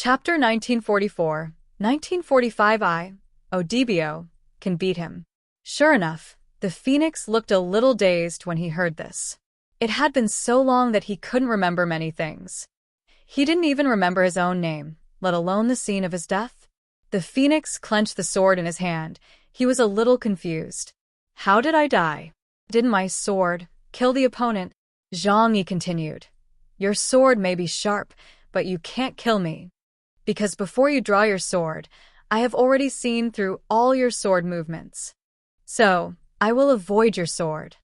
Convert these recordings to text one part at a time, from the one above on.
Chapter 1944, 1945 Odio, can beat him. Sure enough, the Phoenix looked a little dazed when he heard this. It had been so long that he couldn't remember many things. He didn't even remember his own name, let alone the scene of his death. The Phoenix clenched the sword in his hand. He was a little confused. How did I die? Didn't my sword kill the opponent? Zhang Yi continued. Your sword may be sharp, but you can't kill me. Because before you draw your sword, I have already seen through all your sword movements. So, I will avoid your sword.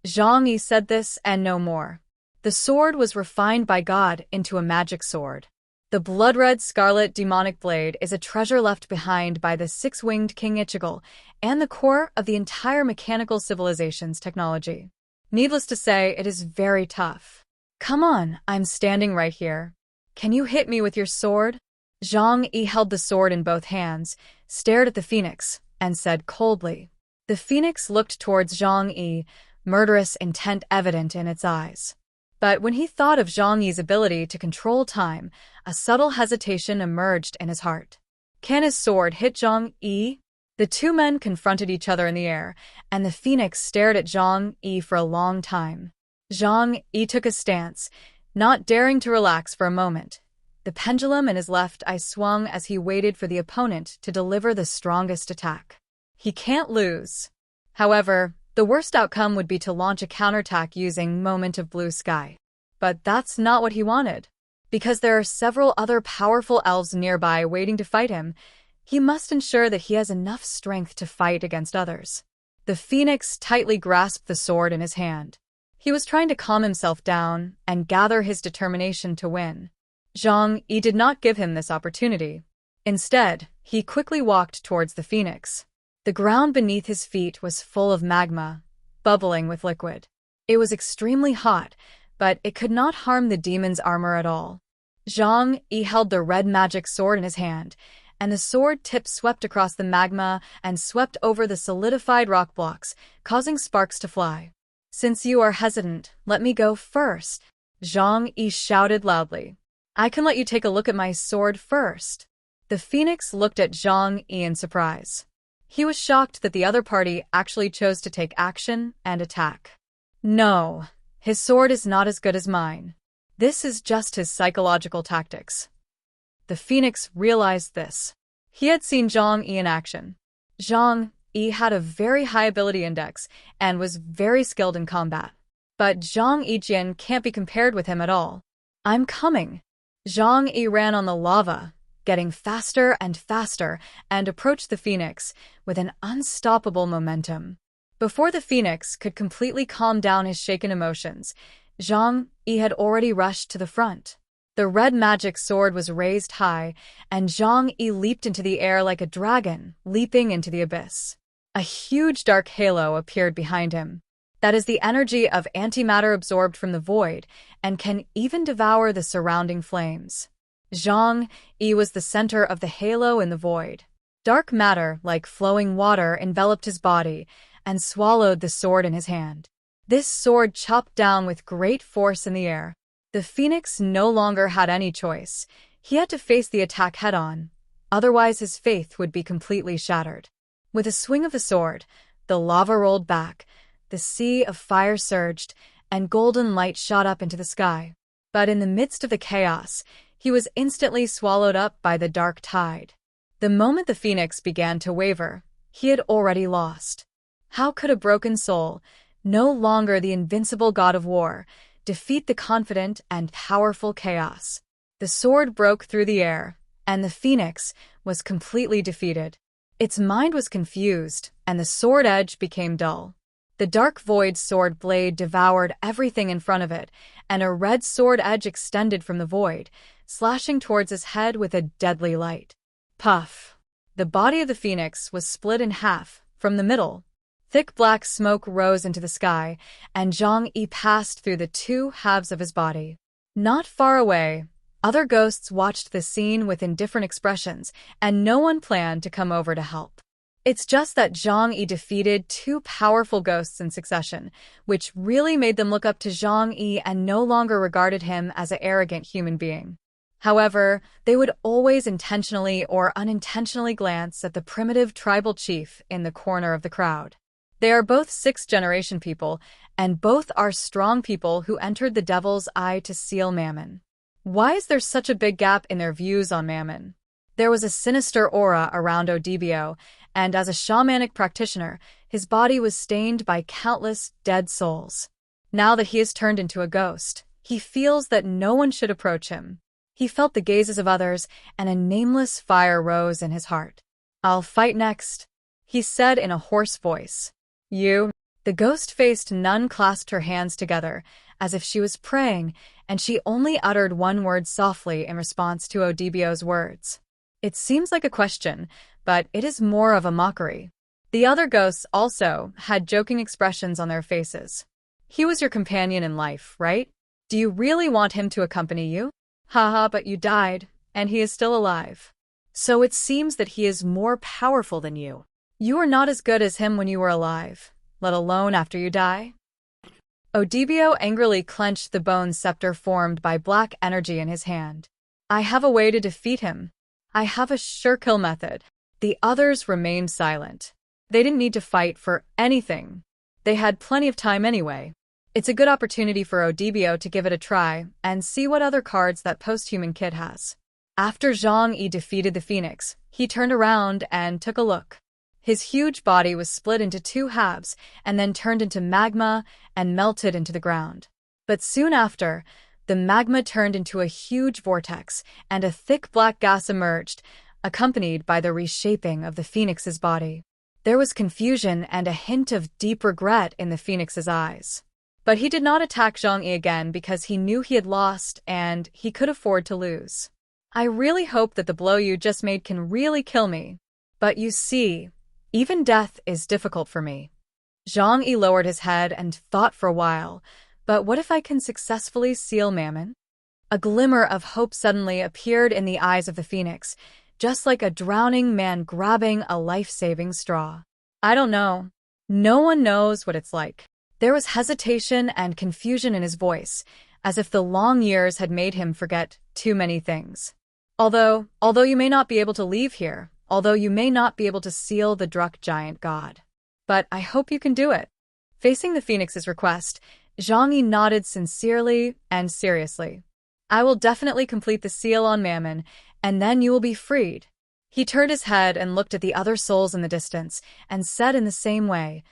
Zhang Yi said this and no more. The sword was refined by God into a magic sword. The blood-red scarlet demonic blade is a treasure left behind by the six-winged King Ichigo and the core of the entire mechanical civilization's technology. Needless to say, it is very tough. Come on, I'm standing right here. Can you hit me with your sword? Zhang Yi held the sword in both hands, stared at the Phoenix, and said coldly. The Phoenix looked towards Zhang Yi, murderous intent evident in its eyes. But when he thought of Zhang Yi's ability to control time, a subtle hesitation emerged in his heart. Can his sword hit Zhang Yi? The two men confronted each other in the air, and the Phoenix stared at Zhang Yi for a long time. Zhang Yi took a stance, not daring to relax for a moment. The pendulum in his left eye swung as he waited for the opponent to deliver the strongest attack. He can't lose. However, the worst outcome would be to launch a counterattack using Moment of Blue Sky. But that's not what he wanted. Because there are several other powerful elves nearby waiting to fight him, he must ensure that he has enough strength to fight against others. The Phoenix tightly grasped the sword in his hand. He was trying to calm himself down and gather his determination to win. Zhang Yi did not give him this opportunity. Instead, he quickly walked towards the Phoenix. The ground beneath his feet was full of magma, bubbling with liquid. It was extremely hot, but it could not harm the demon's armor at all. Zhang Yi held the red magic sword in his hand, and the sword tip swept across the magma and swept over the solidified rock blocks, causing sparks to fly. Since you are hesitant, let me go first, Zhang Yi shouted loudly. I can let you take a look at my sword first. The Phoenix looked at Zhang Yi in surprise. He was shocked that the other party actually chose to take action and attack. No, his sword is not as good as mine. This is just his psychological tactics. The Phoenix realized this. He had seen Zhang Yi in action. Zhang Yi had a very high ability index and was very skilled in combat. But Zhang Yi can't be compared with him at all. I'm coming. Zhang Yi ran on the lava, getting faster and faster, and approached the Phoenix with an unstoppable momentum. Before the Phoenix could completely calm down his shaken emotions, Zhang Yi had already rushed to the front. The red magic sword was raised high, and Zhang Yi leaped into the air like a dragon, leaping into the abyss. A huge dark halo appeared behind him. That is the energy of antimatter absorbed from the void, and can even devour the surrounding flames. Zhang Yi was the center of the halo in the void. Dark matter, like flowing water, enveloped his body and swallowed the sword in his hand. This sword chopped down with great force in the air. The Phoenix no longer had any choice. He had to face the attack head-on, otherwise his faith would be completely shattered. With a swing of the sword, the lava rolled back, the sea of fire surged, and golden light shot up into the sky. But in the midst of the chaos, he was instantly swallowed up by the dark tide. The moment the Phoenix began to waver, he had already lost. How could a broken soul, no longer the invincible god of war, defeat the confident and powerful chaos? The sword broke through the air, and the Phoenix was completely defeated. Its mind was confused, and the sword edge became dull. The dark void sword blade devoured everything in front of it, and a red sword edge extended from the void, slashing towards his head with a deadly light. Puff! The body of the Phoenix was split in half, from the middle. Thick black smoke rose into the sky, and Zhang Yi passed through the two halves of his body. Not far away, other ghosts watched the scene with indifferent expressions, and no one planned to come over to help. It's just that Zhang Yi defeated two powerful ghosts in succession, which really made them look up to Zhang Yi and no longer regarded him as an arrogant human being. However, they would always intentionally or unintentionally glance at the primitive tribal chief in the corner of the crowd. They are both sixth-generation people, and both are strong people who entered the Devil's Eye to seal Mammon. Why is there such a big gap in their views on Mammon? There was a sinister aura around Odibio, and as a shamanic practitioner, his body was stained by countless dead souls. Now that he has turned into a ghost, he feels that no one should approach him. He felt the gazes of others, and a nameless fire rose in his heart. "I'll fight next," he said in a hoarse voice. "You?" The ghost-faced nun clasped her hands together, as if she was praying, and she only uttered one word softly in response to Odibio's words. It seems like a question, but it is more of a mockery. The other ghosts also had joking expressions on their faces. "He was your companion in life, right? Do you really want him to accompany you? Haha, but you died, and he is still alive. So it seems that he is more powerful than you. You are not as good as him when you were alive, let alone after you die." Odibio angrily clenched the bone scepter formed by black energy in his hand. "I have a way to defeat him. I have a sure-kill method." The others remained silent. They didn't need to fight for anything. They had plenty of time anyway. It's a good opportunity for Odibio to give it a try and see what other cards that post-human kid has. After Zhang Yi defeated the Phoenix, he turned around and took a look. His huge body was split into two halves and then turned into magma and melted into the ground. But soon after, the magma turned into a huge vortex and a thick black gas emerged, accompanied by the reshaping of the Phoenix's body. There was confusion and a hint of deep regret in the Phoenix's eyes. But he did not attack Zhang Yi again because he knew he had lost and he could afford to lose. "I really hope that the blow you just made can really kill me. But you see, even death is difficult for me." Zhang Yi lowered his head and thought for a while, "But what if I can successfully seal Mammon?" A glimmer of hope suddenly appeared in the eyes of the Phoenix, just like a drowning man grabbing a life-saving straw. "I don't know. No one knows what it's like." There was hesitation and confusion in his voice, as if the long years had made him forget too many things. Although you may not be able to leave here, although you may not be able to seal the Druk giant god. But I hope you can do it." Facing the Phoenix's request, Zhang Yi nodded sincerely and seriously. "I will definitely complete the seal on Mammon, and then you will be freed." He turned his head and looked at the other souls in the distance, and said in the same way,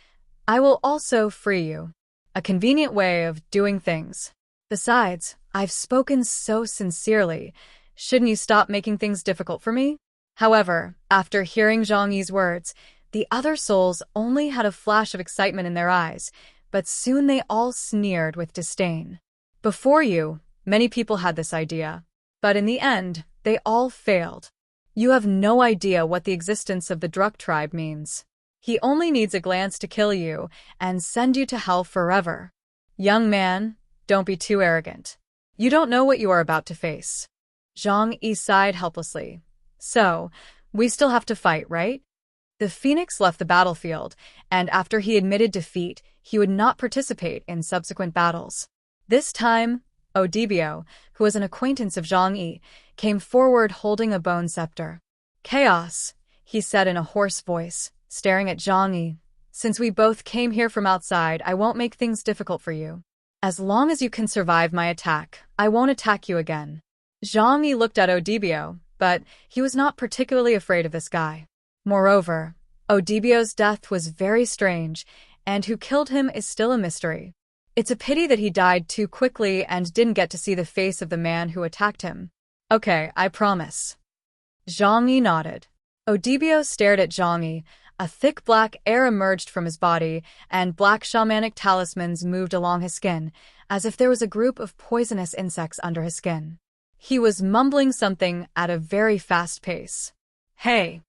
"I will also free you." A convenient way of doing things. Besides, I've spoken so sincerely. Shouldn't you stop making things difficult for me? However, after hearing Zhang Yi's words, the other souls only had a flash of excitement in their eyes, but soon they all sneered with disdain. "Before you, many people had this idea, but in the end, they all failed. You have no idea what the existence of the Druk tribe means. He only needs a glance to kill you and send you to hell forever. Young man, don't be too arrogant. You don't know what you are about to face." Zhang Yi sighed helplessly. "So, we still have to fight, right?" The Phoenix left the battlefield, and after he admitted defeat, he would not participate in subsequent battles. This time, Odibio, who was an acquaintance of Zhang Yi, came forward holding a bone scepter. "Chaos," he said in a hoarse voice, staring at Zhang Yi. "Since we both came here from outside, I won't make things difficult for you. As long as you can survive my attack, I won't attack you again." Zhang Yi looked at Odibio, but he was not particularly afraid of this guy. Moreover, Odibio's death was very strange, and who killed him is still a mystery. It's a pity that he died too quickly and didn't get to see the face of the man who attacked him. "Okay, I promise." Zhang Yi nodded. Odibio stared at Zhang Yi. A thick black air emerged from his body, and black shamanic talismans moved along his skin, as if there was a group of poisonous insects under his skin. He was mumbling something at a very fast pace. Hey!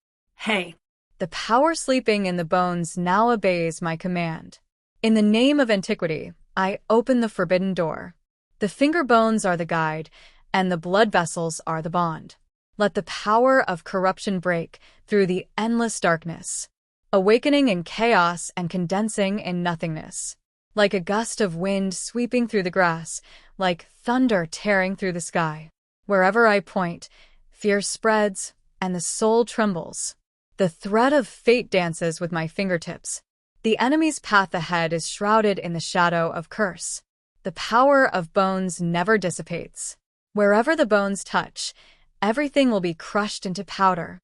The power sleeping in the bones now obeys my command. In the name of antiquity, I open the forbidden door. The finger bones are the guide, and the blood vessels are the bond. Let the power of corruption break through the endless darkness, awakening in chaos and condensing in nothingness. Like a gust of wind sweeping through the grass, like thunder tearing through the sky. Wherever I point, fear spreads, and the soul trembles. The thread of fate dances with my fingertips. The enemy's path ahead is shrouded in the shadow of curse. The power of bones never dissipates. Wherever the bones touch, everything will be crushed into powder.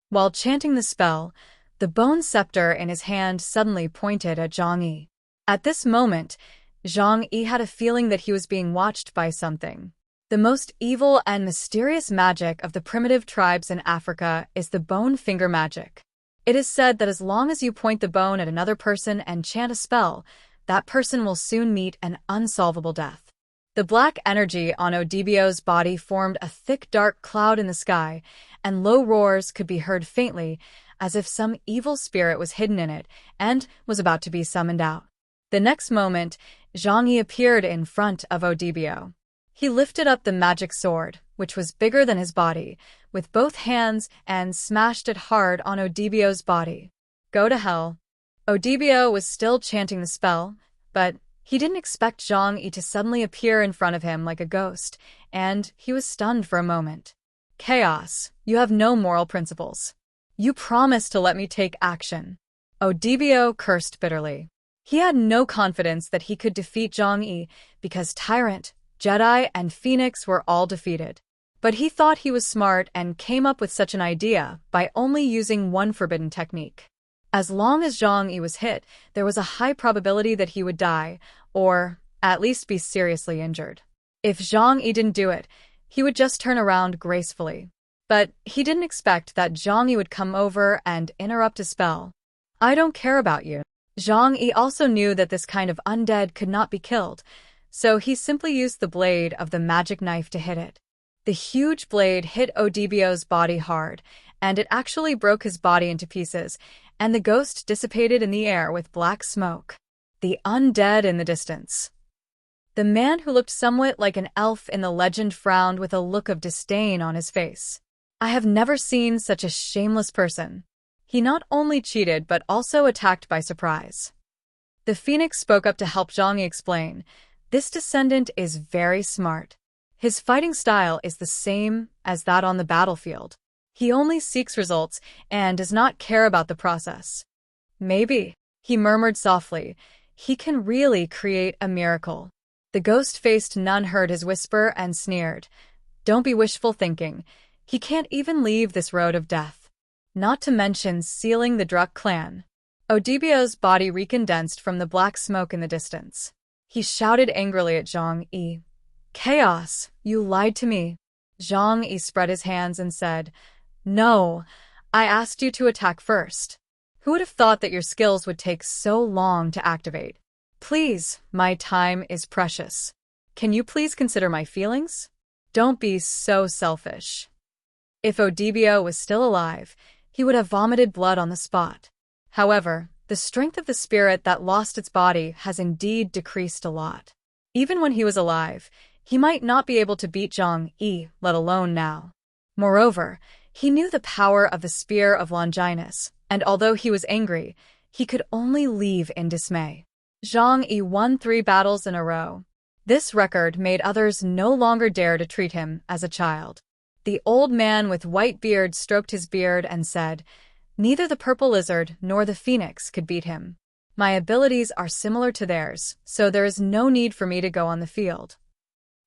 While chanting the spell, the bone scepter in his hand suddenly pointed at Zhang Yi. At this moment, Zhang Yi had a feeling that he was being watched by something. The most evil and mysterious magic of the primitive tribes in Africa is the bone finger magic. It is said that as long as you point the bone at another person and chant a spell, that person will soon meet an unsolvable death. The black energy on Odibio's body formed a thick dark cloud in the sky, and low roars could be heard faintly, as if some evil spirit was hidden in it and was about to be summoned out. The next moment, Zhang Yi appeared in front of Odibio. He lifted up the magic sword, which was bigger than his body, with both hands and smashed it hard on Odibio's body. Go to hell. Odibio was still chanting the spell, but he didn't expect Zhang Yi to suddenly appear in front of him like a ghost, and he was stunned for a moment. Chaos, you have no moral principles. You promised to let me take action. Odibio cursed bitterly. He had no confidence that he could defeat Zhang Yi because Tyrant, Jedi, and Phoenix were all defeated. But he thought he was smart and came up with such an idea by only using one forbidden technique. As long as Zhang Yi was hit, there was a high probability that he would die, or at least be seriously injured. If Zhang Yi didn't do it, he would just turn around gracefully. But he didn't expect that Zhang Yi would come over and interrupt his spell. I don't care about you. Zhang Yi also knew that this kind of undead could not be killed, so he simply used the blade of the magic knife to hit it. The huge blade hit Odibio's body hard, and it actually broke his body into pieces, and the ghost dissipated in the air with black smoke. The undead in the distance. The man who looked somewhat like an elf in the legend frowned with a look of disdain on his face. I have never seen such a shameless person. He not only cheated but also attacked by surprise. The Phoenix spoke up to help Zhang Yi explain. This descendant is very smart. His fighting style is the same as that on the battlefield. He only seeks results and does not care about the process. Maybe, he murmured softly, he can really create a miracle. The ghost-faced nun heard his whisper and sneered. Don't be wishful thinking. He can't even leave this road of death. Not to mention sealing the Druk clan. Odibio's body recondensed from the black smoke in the distance. He shouted angrily at Zhang Yi. Chaos, you lied to me. Zhang Yi spread his hands and said, No, I asked you to attack first. Who would have thought that your skills would take so long to activate? Please, my time is precious. Can you please consider my feelings? Don't be so selfish. If Odibio was still alive, he would have vomited blood on the spot. However, the strength of the spirit that lost its body has indeed decreased a lot. Even when he was alive, he might not be able to beat Zhang Yi, let alone now. Moreover, he knew the power of the Spear of Longinus, and although he was angry, he could only leave in dismay. Zhang Yi won 3 battles in a row. This record made others no longer dare to treat him as a child. The old man with white beard stroked his beard and said, Neither the purple lizard nor the phoenix could beat him. My abilities are similar to theirs, so there is no need for me to go on the field.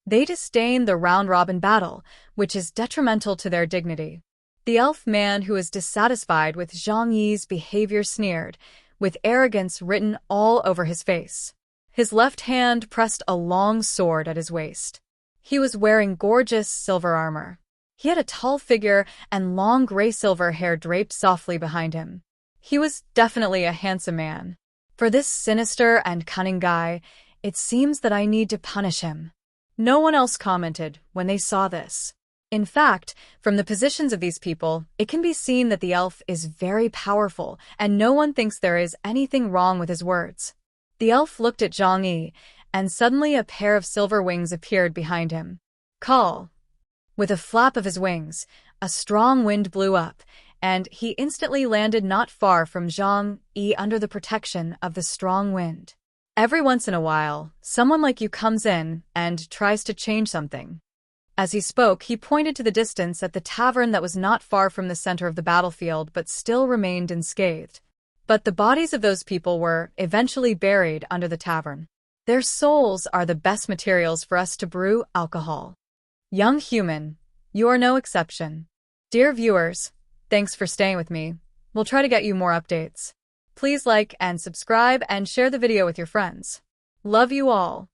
They disdain the round-robin battle, which is detrimental to their dignity. The elf man who is dissatisfied with Zhang Yi's behavior sneered, with arrogance written all over his face. His left hand pressed a long sword at his waist. He was wearing gorgeous silver armor. He had a tall figure and long gray-silver hair draped softly behind him. He was definitely a handsome man. For this sinister and cunning guy, it seems that I need to punish him. No one else commented when they saw this. In fact, from the positions of these people, it can be seen that the elf is very powerful, and no one thinks there is anything wrong with his words. The elf looked at Zhang Yi, and suddenly a pair of silver wings appeared behind him. Call. With a flap of his wings, a strong wind blew up, and he instantly landed not far from Zhang Yi under the protection of the strong wind. Every once in a while, someone like you comes in and tries to change something. As he spoke, he pointed to the distance at the tavern that was not far from the center of the battlefield but still remained unscathed. But the bodies of those people were eventually buried under the tavern. Their souls are the best materials for us to brew alcohol. Young human, you are no exception. Dear viewers, thanks for staying with me. We'll try to get you more updates. Please like and subscribe and share the video with your friends. Love you all.